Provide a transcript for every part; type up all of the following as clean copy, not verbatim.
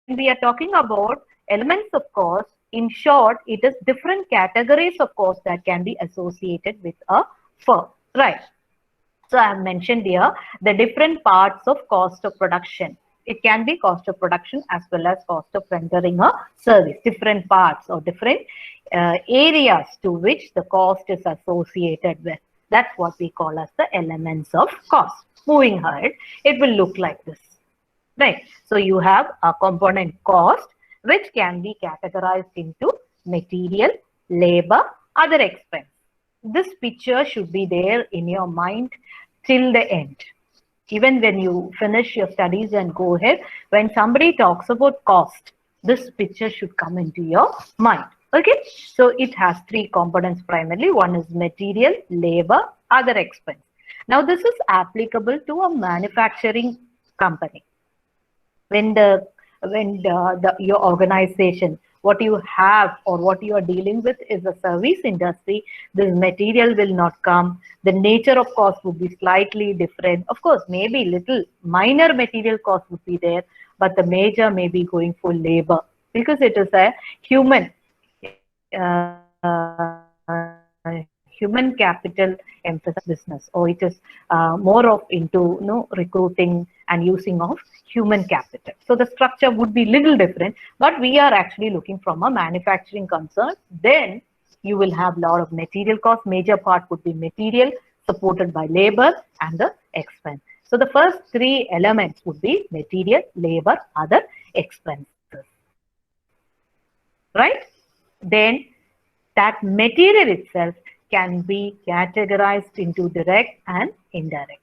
we are talking about elements of cost, in short, it is different categories of cost that can be associated with a firm, right? So I have mentioned here the different parts of cost of production. It can be cost of production as well as cost of rendering a service, different parts or different areas to which the cost is associated with. That's what we call as the elements of cost. Moving ahead, it will look like this. Right. So you have a component cost which can be categorized into material, labor, other expense. This picture should be there in your mind till the end. Even when you finish your studies and go ahead, when somebody talks about cost, this picture should come into your mind. Okay. So it has three components primarily. One is material, labor, other expense. Now this is applicable to a manufacturing company. When your organization, what you have or what you are dealing with is a service industry, this material will not come. The nature of cost would be slightly different. Of course, maybe little minor material cost would be there, but the major may be going for labor because it is a human human capital emphasis business, or it is more of into recruiting and using of human capital. So the structure would be little different, but we are actually looking from a manufacturing concern. Then you will have a lot of material cost. Major part would be material supported by labor and the expense. So the first three elements would be material, labor, other expenses. Right? Then that material itself can be categorized into direct and indirect.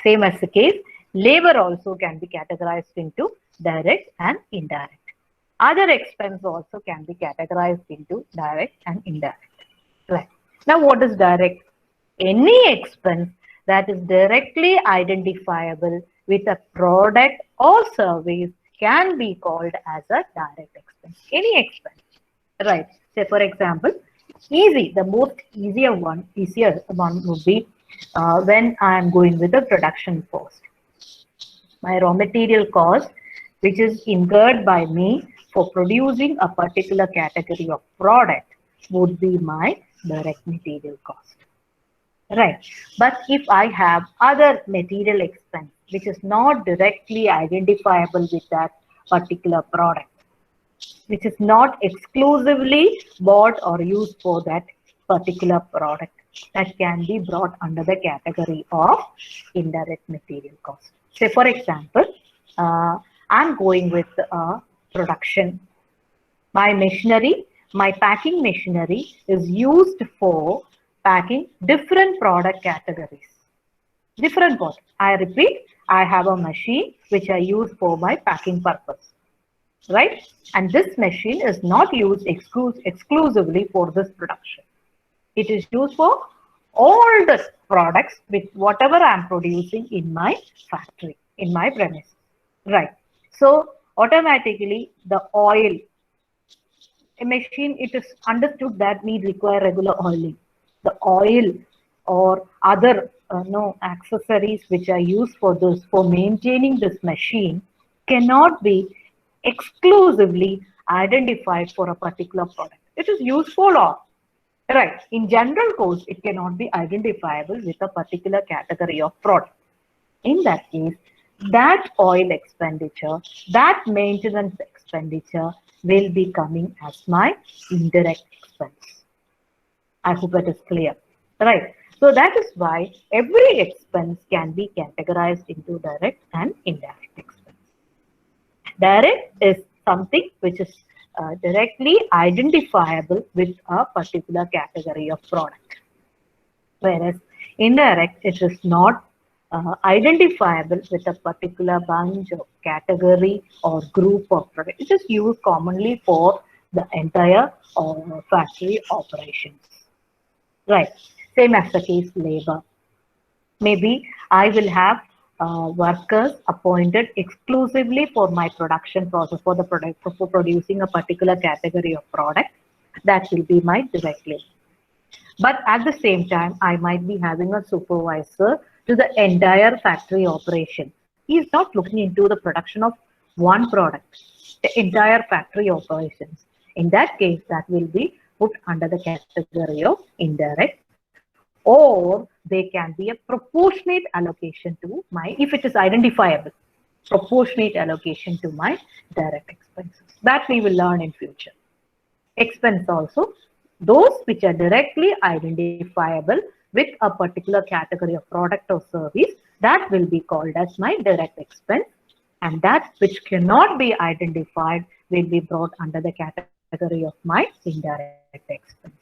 Same as the case, labor also can be categorized into direct and indirect. Other expense also can be categorized into direct and indirect. Right. Now, what is direct? Any expense that is directly identifiable with a product or service can be called as a direct expense. Any expense. Right. Say, for example, the most easier one would be when I am going with the production cost. My raw material cost, which is incurred by me for producing a particular category of product, would be my direct material cost. Right. But if I have other material expense, which is not directly identifiable with that particular product, which is not exclusively bought or used for that particular product, that can be brought under the category of indirect material cost. Say, for example, I'm going with production. My machinery, my packing machinery is used for packing different product categories. Different what? I repeat, I have a machine which I use for my packing purpose. Right? And this machine is not used exclusively for this production. It is used for all the products with whatever I am producing in my factory, in my premise. Right. So automatically the oil, a machine, it is understood that need require regular oiling. The oil or other accessories which are used for this, for maintaining this machine, cannot be exclusively identified for a particular product. It is useful or right. In general course, it cannot be identifiable with a particular category of product. In that case, that oil expenditure, that maintenance expenditure will be coming as my indirect expense. I hope that is clear. Right. So that is why every expense can be categorized into direct and indirect expense. Direct is something which is directly identifiable with a particular category of product. Whereas indirect, it is not identifiable with a particular bunch of category or group of products. It is used commonly for the entire factory operations. Right. Same as the case labor. Maybe I will have workers appointed exclusively for my production process, for the product, for producing a particular category of product. That will be my direct labor. But at the same time, I might be having a supervisor to the entire factory operation. He is not looking into the production of one product. the entire factory operations. In that case, that will be put under the category of indirect, or they can be a proportionate allocation to my, if it is identifiable, proportionate allocation to my direct expenses. That we will learn in future. Expense also, those which are directly identifiable with a particular category of product or service, that will be called as my direct expense, and that which cannot be identified will be brought under the category of my indirect expense.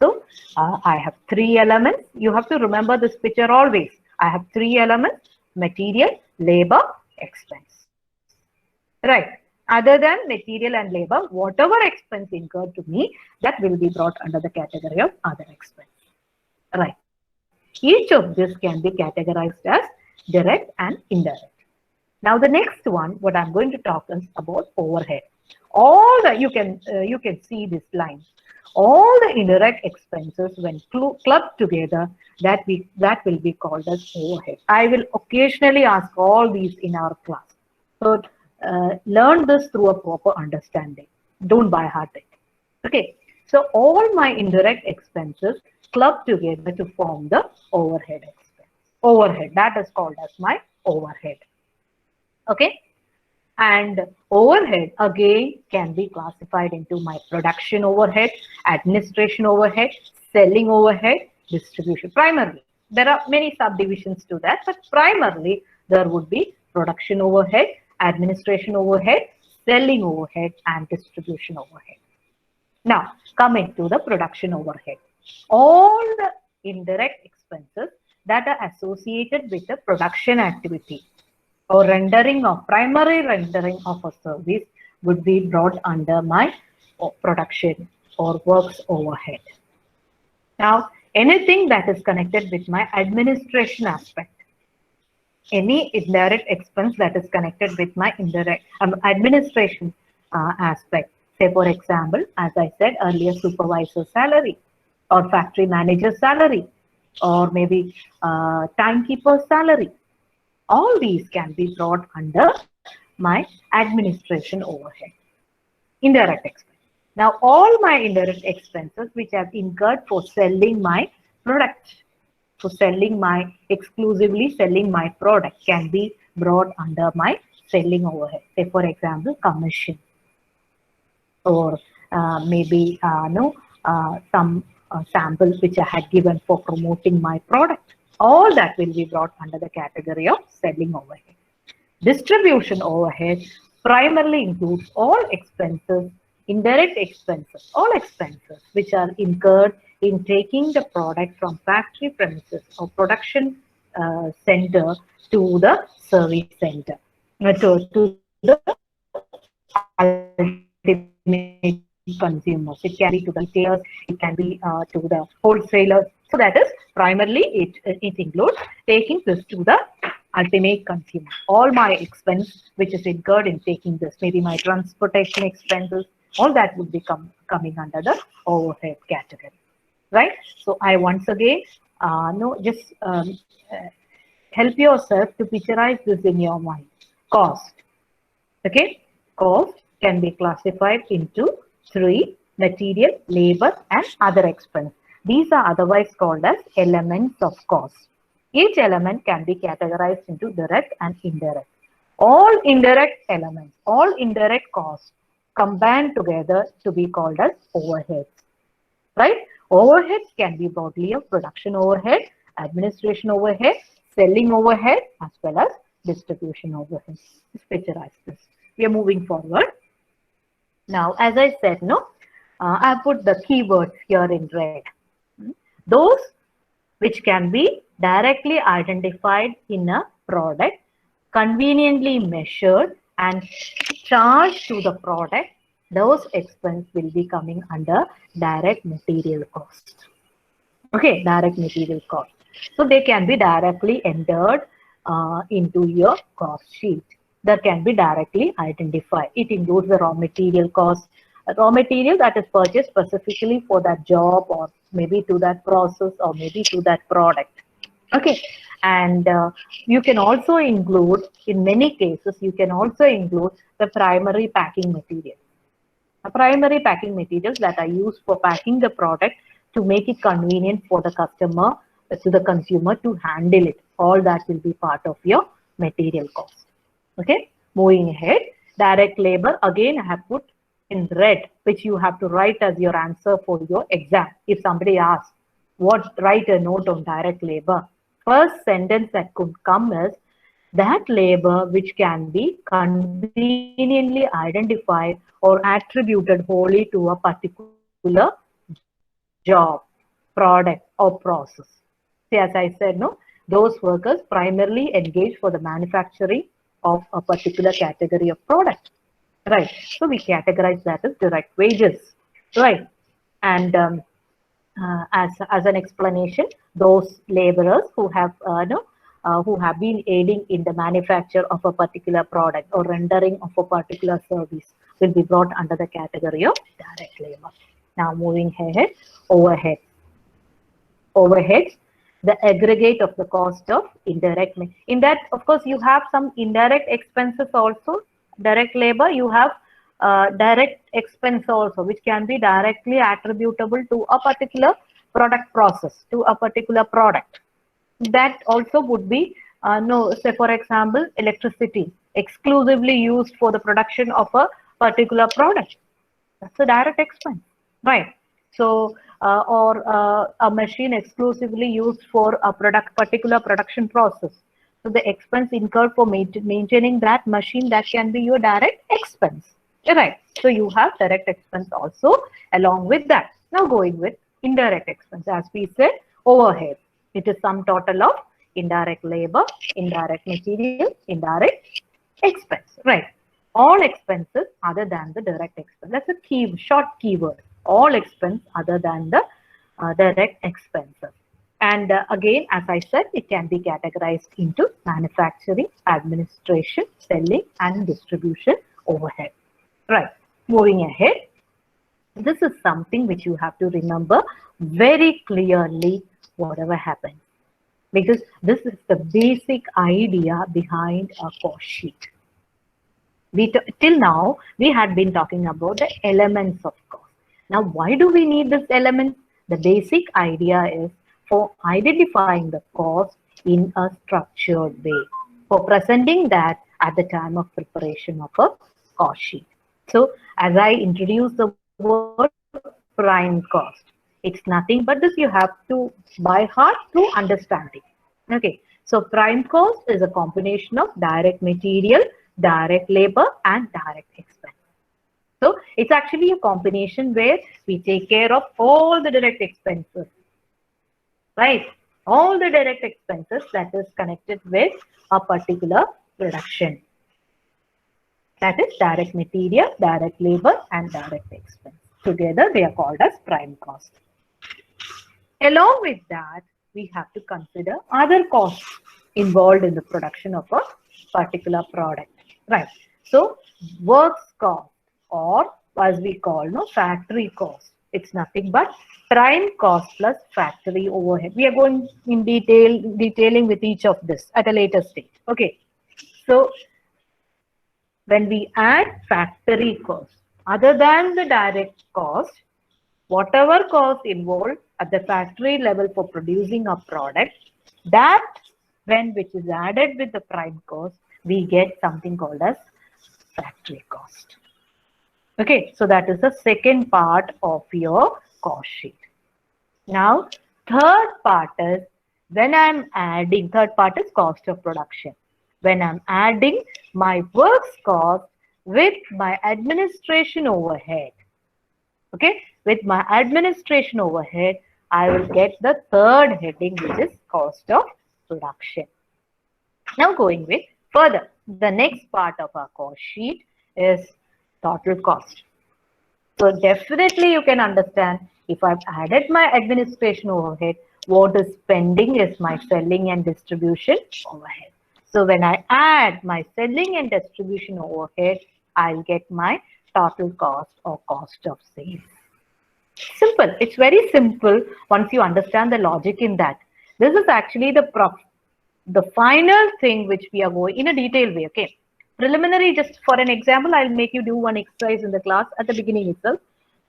So I have three elements. You have to remember this picture always. I have three elements: material, labor, expense. Right. Other than material and labor, whatever expense incurred to me, that will be brought under the category of other expense. Right. Each of this can be categorized as direct and indirect. Now the next one, what I'm going to talk is about overhead. All the, you can see this line. All the indirect expenses when clubbed together, that will be called as overhead. I will occasionally ask all these in our class. So learn this through a proper understanding. Don't by heart it. Okay. So all my indirect expenses clubbed together to form the overhead expense. Overhead, that is called as my overhead. Okay. And overhead again can be classified into my production overhead, administration overhead, selling overhead, distribution. Primarily, there are many subdivisions to that, but primarily there would be production overhead, administration overhead, selling overhead, and distribution overhead. Now, coming to the production overhead. All the indirect expenses that are associated with the production activity or rendering of primary rendering of a service would be brought under my production or works overhead. Now, anything that is connected with my administration aspect, any indirect expense that is connected with my indirect administration aspect, say for example, as I said earlier, supervisor salary or factory manager salary or maybe timekeeper salary. All these can be brought under my administration overhead, indirect expense. Now, all my indirect expenses which have incurred for selling my product, for selling my, exclusively selling my product, can be brought under my selling overhead. Say, for example, commission, or maybe some samples which I had given for promoting my product. All that will be brought under the category of selling overhead. Distribution overhead primarily includes all expenses, indirect expenses, all expenses which are incurred in taking the product from factory premises or production center to the service center, to the ultimate consumers. It can be to the retailers, it can be to the wholesalers. So that is primarily it includes taking this to the ultimate consumer. All my expense which is incurred in taking this, maybe my transportation expenses, all that would be coming under the overhead category, right? So I once again just help yourself to picturize this in your mind. Cost. Okay, cost can be classified into three: material, labor, and other expense. These are otherwise called as elements of cost. Each element can be categorized into direct and indirect. All indirect elements, all indirect costs combined together to be called as overheads, right? Overheads can be broadly of production overhead, administration overhead, selling overhead, as well as distribution overhead. Let's picturize this. We are moving forward. Now, as I said, I put the keywords here in red. Those which can be directly identified in a product, conveniently measured and charged to the product, those expenses will be coming under direct material cost. Okay, direct material cost. So they can be directly entered into your cost sheet. That can be directly identified. It includes the raw material cost, raw material that is purchased specifically for that job, or maybe to that process, or maybe to that product. Okay, and you can also include, in many cases, you can also include the primary packing material. Primary packing materials that are used for packing the product to make it convenient for the customer, to the consumer to handle it. All that will be part of your material cost. Okay, moving ahead, direct labor, again I have put in red, which you have to write as your answer for your exam. If somebody asks, write a note on direct labor. First sentence that could come is, that labor which can be conveniently identified or attributed wholly to a particular job, product, or process. See, as I said, no, those workers primarily engaged for the manufacturing of a particular category of product. Right. So we categorize that as direct wages. Right. And as an explanation, those laborers who have no, who have been aiding in the manufacture of a particular product or rendering of a particular service will be brought under the category of direct labor. Now moving ahead, overhead. Overheads, the aggregate of the cost of indirect. In that, of course, you have some indirect expenses also. Direct labor, you have direct expense also, which can be directly attributable to a particular product process, to a particular product. That also would be, no, say for example, electricity exclusively used for the production of a particular product. That's a direct expense, right? So, or a machine exclusively used for a particular production process. So the expense incurred for maintaining that machine, that can be your direct expense, right? So you have direct expense also along with that. Now going with indirect expense, as we said, overhead. It is sum total of indirect labor, indirect material, indirect expense, right? All expenses other than the direct expense. That's a key, short keyword. All expense other than the direct expenses. And again, as I said, it can be categorized into manufacturing, administration, selling, and distribution overhead. Right. Moving ahead, this is something which you have to remember very clearly, whatever happens, because this is the basic idea behind a cost sheet. Till now, we had been talking about the elements of cost. Now, why do we need this element? The basic idea is for identifying the cost in a structured way, for presenting that at the time of preparation of a cost sheet. So, as I introduced the word prime cost, it's nothing but this you have to by heart through understanding. Okay, so prime cost is a combination of direct material, direct labor, and direct expense. So it's actually a combination where we take care of all the direct expenses, right? All the direct expenses that is connected with a particular production. That is direct material, direct labor, and direct expense. Together they are called as prime cost. Along with that, we have to consider other costs involved in the production of a particular product, right? So works cost, or as we call factory cost, it's nothing but prime cost plus factory overhead. We are going in detailing with each of this at a later stage. Okay, so when we add factory cost, other than the direct cost, whatever cost involved at the factory level for producing a product, that which is added with the prime cost, we get something called as factory cost. Okay, so that is the second part of your cost sheet. Now, third part is when I'm adding, third part is cost of production. When I'm adding my works cost with my administration overhead. Okay, with my administration overhead, I will get the third heading, which is cost of production. Now going with further, the next part of our cost sheet is total cost. So definitely you can understand, if I've added my administration overhead, what is pending is my selling and distribution overhead. So when I add my selling and distribution overhead, I'll get my total cost or cost of sales. Simple. It's very simple once you understand the logic in that. This is actually the final thing which we are going in a detailed way. Okay. Preliminary, just for an example, I'll make you do one exercise in the class at the beginning itself.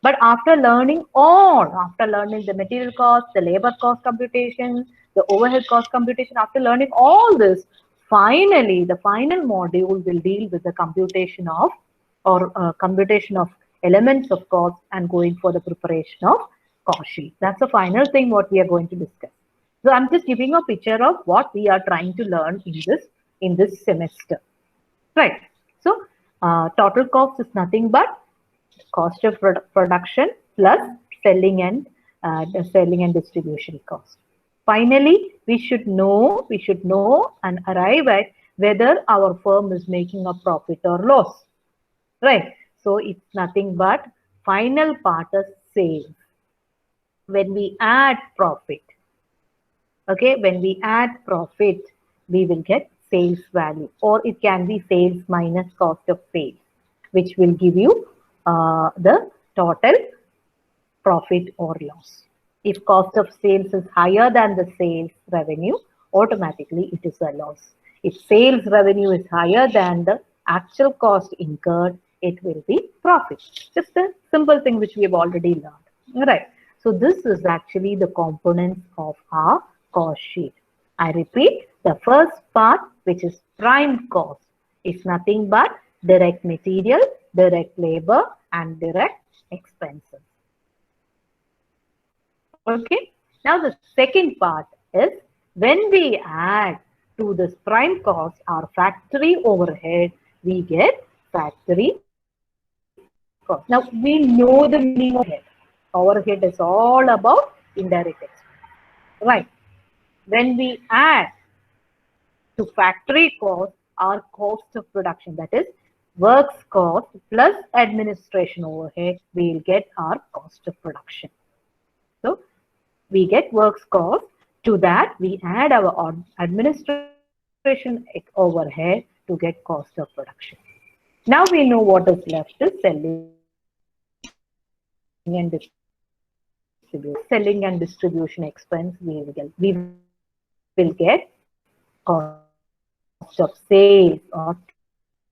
But after learning the material cost, the labor cost computation, the overhead cost computation, after learning all this, finally, the final module will deal with the computation of elements of cost and going for the preparation of cost sheet. That's the final thing what we are going to discuss. So I'm just giving a picture of what we are trying to learn in this semester. Right. So total cost is nothing but cost of production plus selling and distribution cost. Finally, we should know and arrive at whether our firm is making a profit or loss. Right. So it's nothing but final part is sales. When we add profit, okay, when we add profit, we will get sales value, or it can be sales minus cost of sales, which will give you the total profit or loss. If cost of sales is higher than the sales revenue, automatically it is a loss. If sales revenue is higher than the actual cost incurred, it will be profit. Just a simple thing which we have already learned. Right. So this is actually the components of our cost sheet. I repeat, the first part, which is prime cost, is nothing but direct material, direct labor, and direct expenses. Okay. Now the second part is when we add to this prime cost our factory overhead, we get factory cost. Now we know the meaning of overhead. Overhead is all about indirect expense. Right. When we add to factory cost our cost of production, that is works cost plus administration overhead, we will get our cost of production. So we get works cost, to that we add our administration overhead to get cost of production. Now we know what is left is selling and distribution. Selling and distribution expense, we will get cost of sales or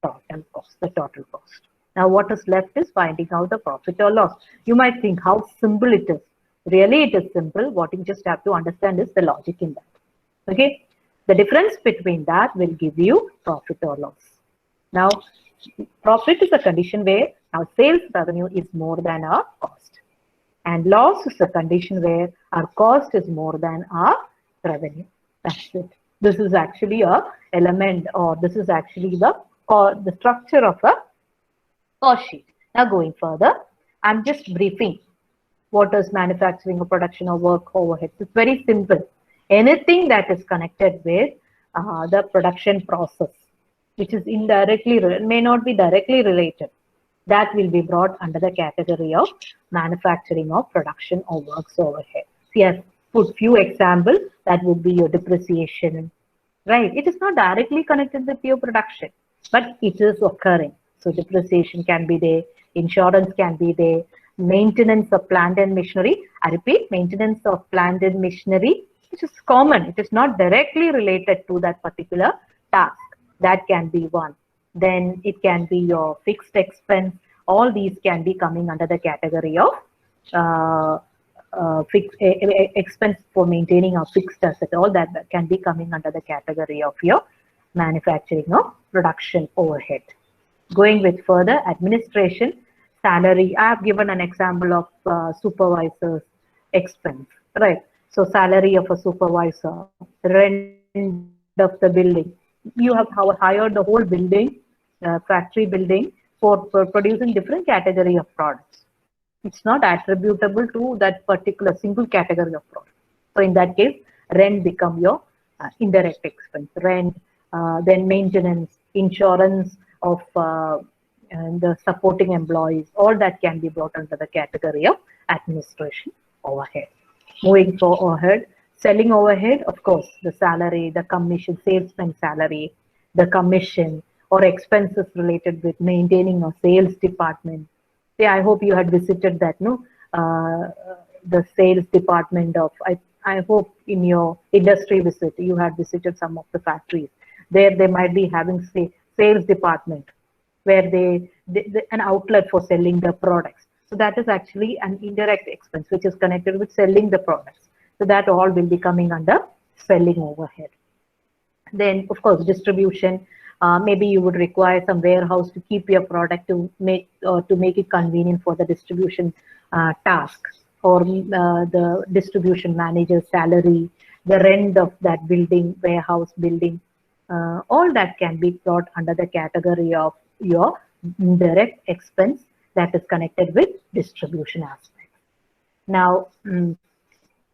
total cost, the total cost. Now what is left is finding out the profit or loss. You might think how simple it is. Really it is simple. What you just have to understand is the logic in that. Okay. The difference between that will give you profit or loss. Now profit is a condition where our sales revenue is more than our cost. And loss is a condition where our cost is more than our revenue. That's it. This is actually a element, or this is actually the structure of a cost sheet. Now going further, I'm just briefing what is manufacturing or production or work overhead. It's very simple. Anything that is connected with the production process, which is indirectly, may not be directly related, that will be brought under the category of manufacturing or production or works overhead. See, I've put few examples. That would be your depreciation, right? It is not directly connected with your production, but it is occurring. So depreciation can be there, insurance can be there, maintenance of plant and machinery. I repeat, maintenance of plant and machinery, which is common. It is not directly related to that particular task. That can be one. Then it can be your fixed expense. All these can be coming under the category of fixed expense for maintaining a fixed asset. All that can be coming under the category of your manufacturing or production overhead. Going with further, administration, salary. I have given an example of supervisor's expense, right? So salary of a supervisor, rent of the building. You have hired the whole building, factory building, for producing different category of products. It's not attributable to that particular single category of product. So in that case, rent become your indirect expense. Rent, then maintenance, insurance of and the supporting employees, all that can be brought under the category of administration overhead. Moving for overhead, selling overhead, of course, the salary, the commission, salesman salary, the commission, or expenses related with maintaining a sales department. See, I hope you had visited that, no? The sales department of, I hope in your industry visit, you had visited some of the factories. There they might be having, say, sales department where an outlet for selling the products. So that is actually an indirect expense which is connected with selling the products. So that all will be coming under selling overhead. Then, of course, distribution. Maybe you would require some warehouse to keep your product to make it convenient for the distribution task, or the distribution manager's salary, the rent of that building, warehouse building. All that can be brought under the category of your direct expense that is connected with distribution aspect. Now,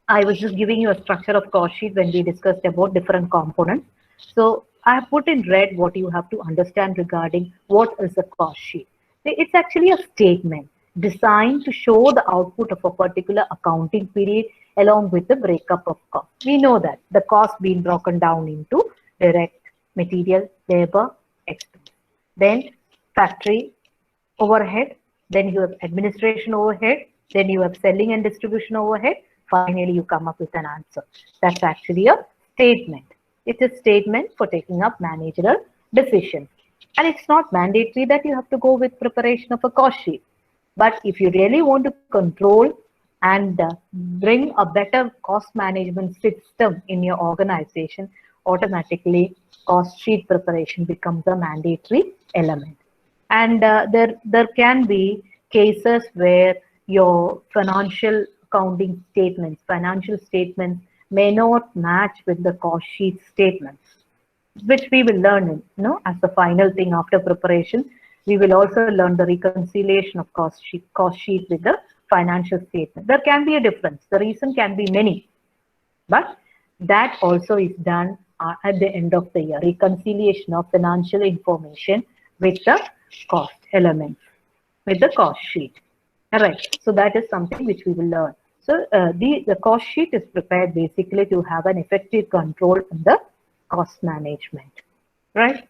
I was just giving you a structure of cost sheet when we discussed about different components. So I have put in red what you have to understand regarding what is a cost sheet. It's actually a statement designed to show the output of a particular accounting period along with the breakup of cost. We know that the cost being broken down into direct, material, labor, expense. Then factory overhead, then you have administration overhead, then you have selling and distribution overhead. Finally, you come up with an answer. That's actually a statement. It's a statement for taking up managerial decisions. And it's not mandatory that you have to go with preparation of a cost sheet. But if you really want to control and bring a better cost management system in your organization, automatically cost sheet preparation becomes a mandatory element. And there can be cases where your financial financial statements may not match with the cost sheet statements, which we will learn as the final thing after preparation. We will also learn the reconciliation of cost sheet with the financial statement. There can be a difference. The reason can be many, but that also is done at the end of the year. Reconciliation of financial information with the cost elements, with the cost sheet. All right. So that is something which we will learn. So the cost sheet is prepared basically to have an effective control on the cost management, right?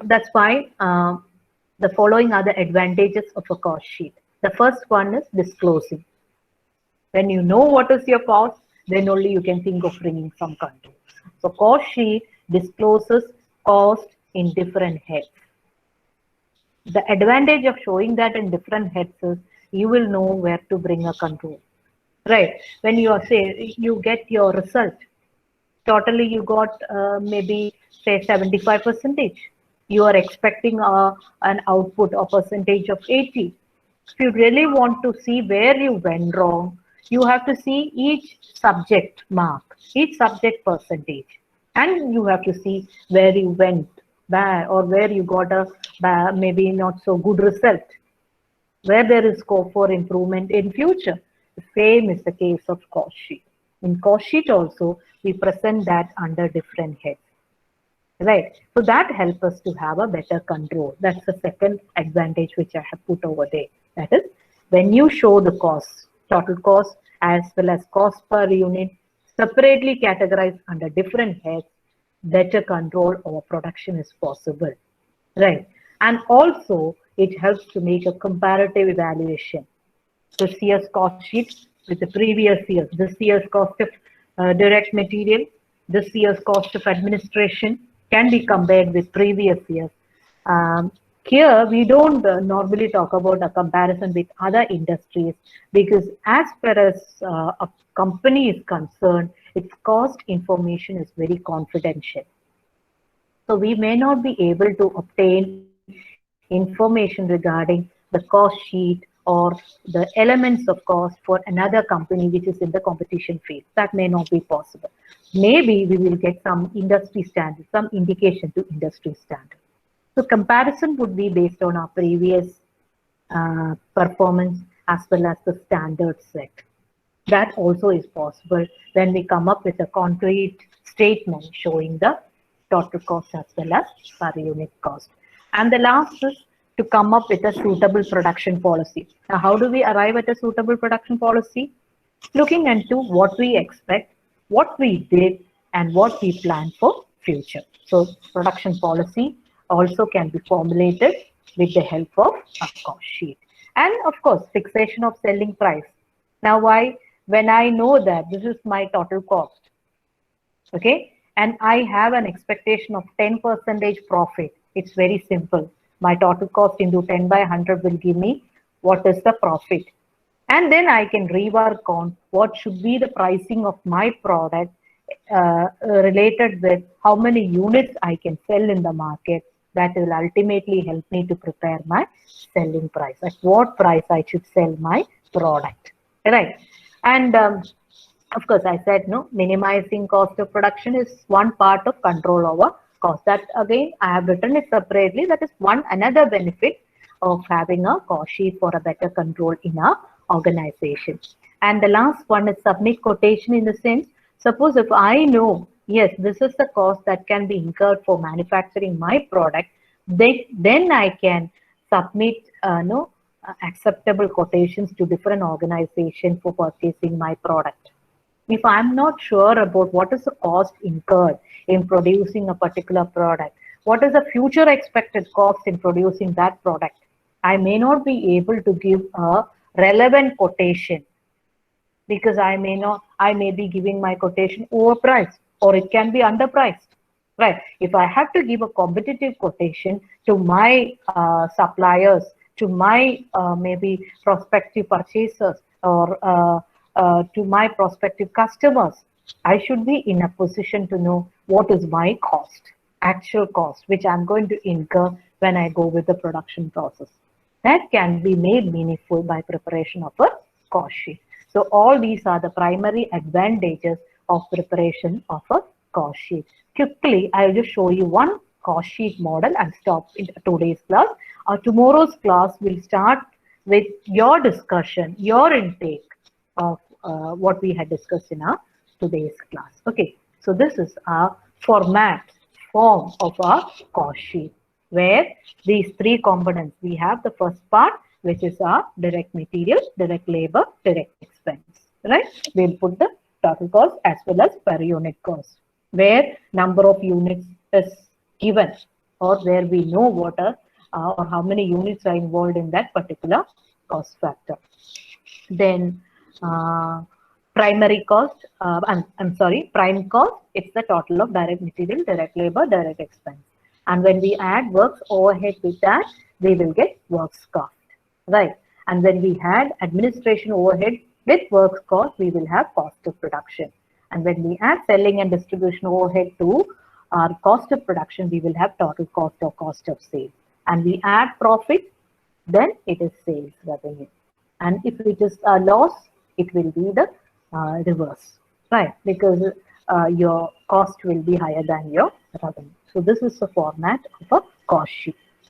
That's why the following are the advantages of a cost sheet. The first one is disclosing. When you know what is your cost, then only you can think of bringing some control. So cost sheet discloses cost in different heads. The advantage of showing that in different heads is you will know where to bring a control, right? When you are you get your result, totally you got maybe say 75%. You are expecting an output or percentage of 80. If you really want to see where you went wrong, you have to see each subject mark, each subject percentage, and you have to see where you went bad or where you got a bad, maybe not so good result, where there is scope for improvement in future. The same is the case of cost sheet. In cost sheet also, we present that under different heads, right? So that helps us to have a better control. That's the second advantage which I have put over there. That is, when you show the cost, total cost as well as cost per unit separately categorized under different heads, better control over production is possible, right? And also it helps to make a comparative evaluation. This year's cost sheet with the previous year's, this year's cost of direct material, this year's cost of administration can be compared with previous years. Here we don't normally talk about a comparison with other industries, because as far as a company is concerned, its cost information is very confidential. So we may not be able to obtain information regarding the cost sheet or the elements of cost for another company which is in the competition phase. That may not be possible. Maybe we will get some industry standards, some indication to industry standard. So comparison would be based on our previous performance as well as the standard set. That also is possible when we come up with a concrete statement showing the total cost as well as per unit cost. And the last is to come up with a suitable production policy. Now, how do we arrive at a suitable production policy? Looking into what we expect, what we did, and what we plan for future. So production policy also can be formulated with the help of a cost sheet. And of course, fixation of selling price. Now, why? when I know that this is my total cost, okay, and I have an expectation of 10% profit. It's very simple. My total cost into 10 by 100 will give me what is the profit. And then I can rework on what should be the pricing of my product related with how many units I can sell in the market. That will ultimately help me to prepare my selling price. At what price I should sell my product, right? And of course, I said no, minimizing cost of production is one part of control over cost. That again, I have written it separately. That is one another benefit of having a cost sheet for a better control in our organization. And the last one is submit quotation in the sense, suppose if I know, yes, this is the cost that can be incurred for manufacturing my product, then I can submit no acceptable quotations to different organizations for purchasing my product. If I'm not sure about what is the cost incurred in producing a particular product, what is the future expected cost in producing that product, I may not be able to give a relevant quotation because I may be giving my quotation overpriced or it can be underpriced. Right. If I have to give a competitive quotation to my suppliers, to my maybe prospective purchasers, or to my prospective customers, I should be in a position to know what is my cost, actual cost, which I'm going to incur when I go with the production process. That can be made meaningful by preparation of a cost sheet. So all these are the primary advantages of preparation of a cost sheet. Quickly, I'll just show you one cost sheet model and stop in today's class. Tomorrow's class will start with your discussion, your intake of what we had discussed in our today's class. Okay, so this is our form of our cost sheet, where these three components, we have the first part, which is our direct material, direct labor, direct expense, right? We'll put the total cost as well as per unit cost, where number of units is given, or where we know what are or how many units are involved in that particular cost factor. Then primary cost, prime cost, it's the total of direct material, direct labor, direct expense. And when we add works overhead with that, we will get works cost, right? And when we had administration overhead with works cost, we will have cost of production. And when we add selling and distribution overhead to our cost of production, we will have total cost or cost of sale. And we add profit, then it is sales revenue. And if it is a loss, it will be the reverse, right? Because your cost will be higher than your revenue. So this is the format of a cost sheet.